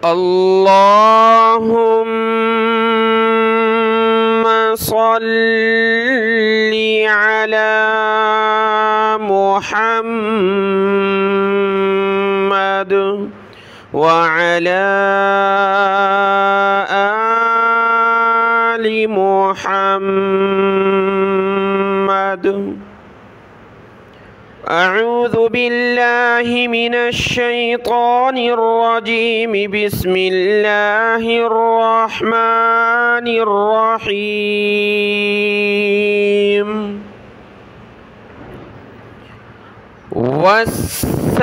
اللهم صل على محمد وعلى آل محمد. أعوذ بالله من الشيطان الرجيم. بسم الله الرحمن الرحيم. والسابقون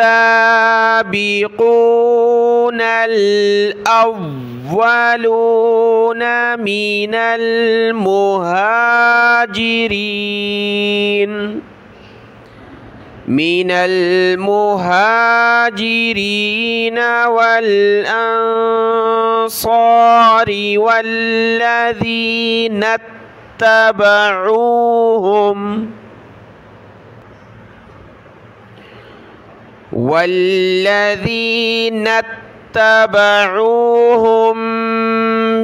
الأولون من المهاجرين والأنصار والذين اتبعوهم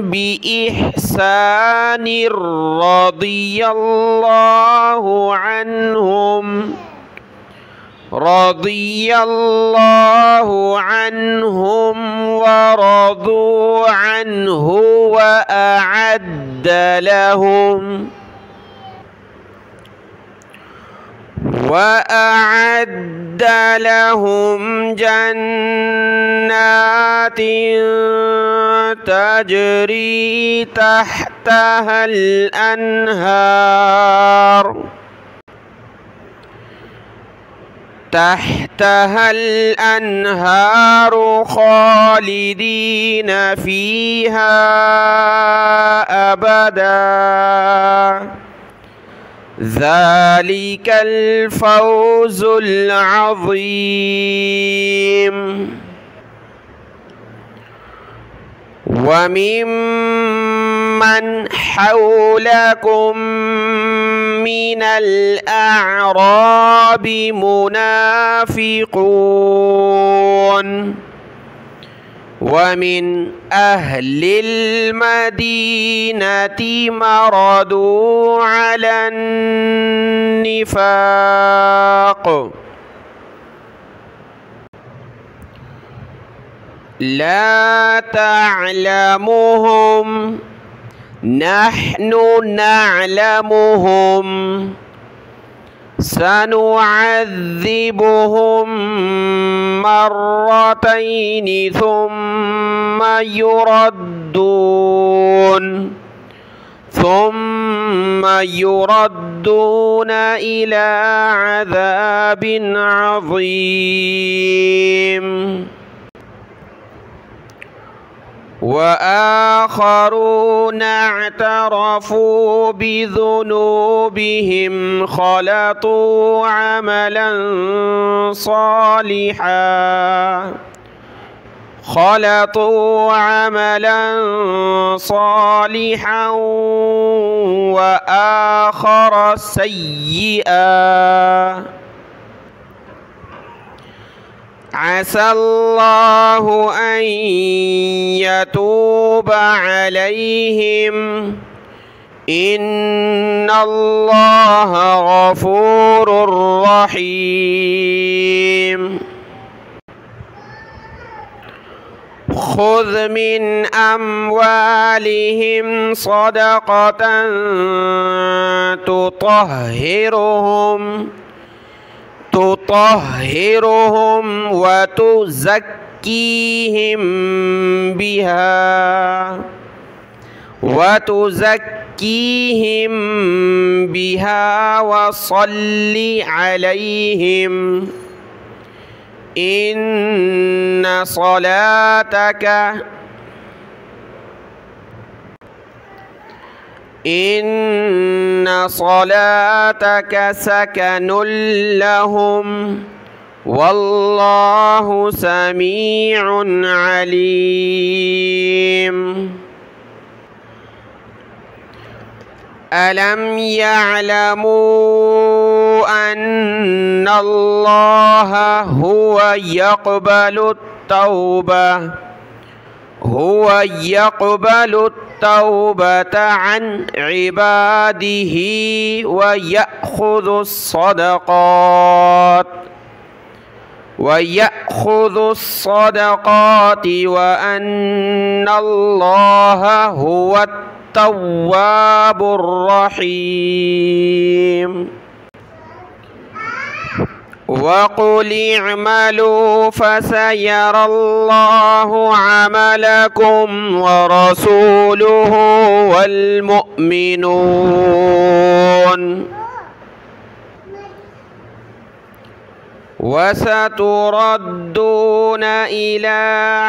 بإحسان رضي الله عنهم ورضوا عنه وأعد لهم جنات تجري تحتها الأنهار خالدين فيها أبدا. ذلك الفوز العظيم. وممن حولكم من الأعراب منافقون ومن أهل المدينة مردوا على النفاق لا تعلمهم نحن نعلمهم سنعذبهم مرتين ثم يردون إلى عذاب عظيم. وآخرون اعترفوا بذنوبهم خلطوا عملا صالحا وآخر سيئا عسى الله أن يتوب عليهم إن الله غفور رحيم. خذ من أموالهم صدقة تطهرهم وتزكيهم بها وصل عليهم إن صلاتك سكن لهم والله سميع عليم. ألم يعلموا أن الله هو يقبل هو يقبل التوبة عن عباده ويأخذ الصدقات وأن الله هو التواب الرحيم. وقل اعملوا فسيرى الله عملكم ورسوله والمؤمنون وستردون إلى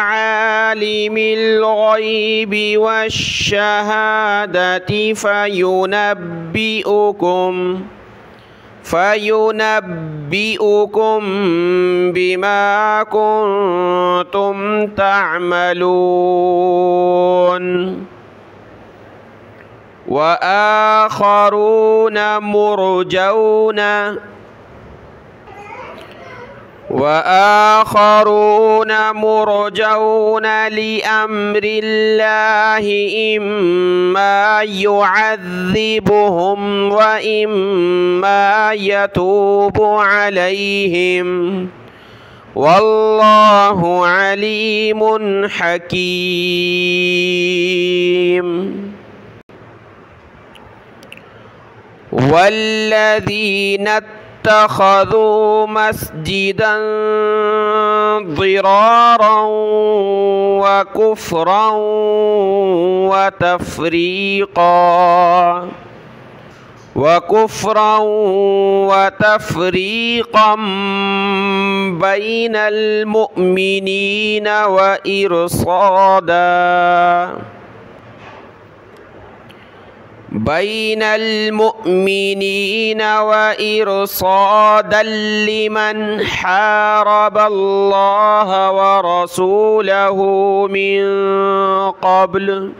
عالم الغيب والشهادة فينبئكم بما كنتم تعملون. وآخرون مرجون لأمر الله إما يعذبهم وإما يتوب عليهم والله عليم حكيم. والذين اتخذوا مسجدا ضرارا وكفرا وتفريقا بين المؤمنين وإرصادا لمن حارب الله ورسوله من قبل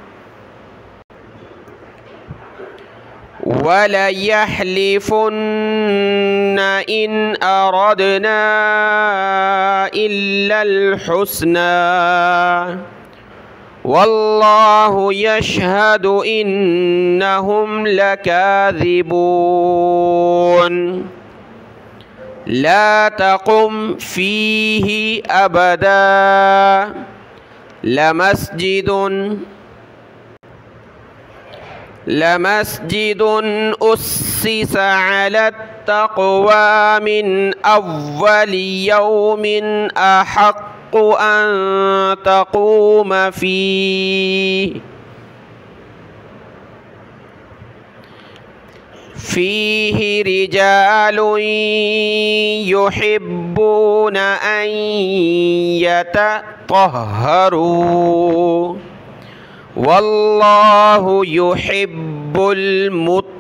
وليحلفن إن أردنا إلا الحسنى والله يشهد إنهم لكاذبون. لا تقم فيه أبدا لمسجد أسس على التقوى من أول يوم أحق أن تقوم فيه رجال يحبون أن يتطهروا والله يحب المطهرين.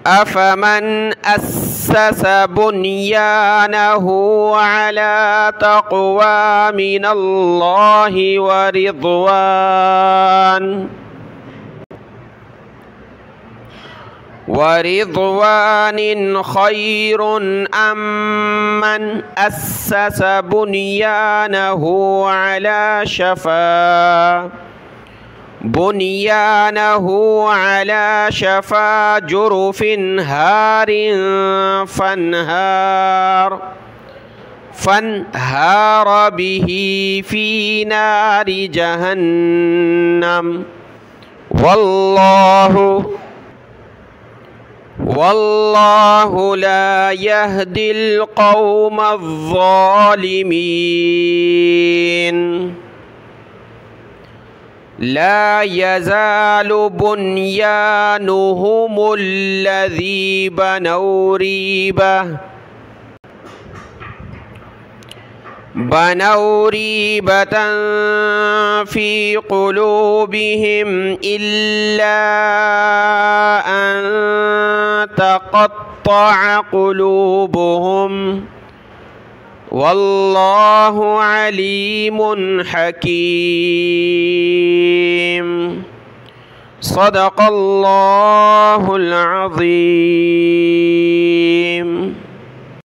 أفمن أسس بنيانه على تقوى من الله ورضوان خير أم من أسس بنيانه على شفا جرف هار فانهار به في نار جهنم والله لا يهدي القوم الظالمين. لا يزال بنيانهم الذي بنوا ريبة في قلوبهم إلا أن تقطع قلوبهم والله عليم حكيم. صدق الله العظيم।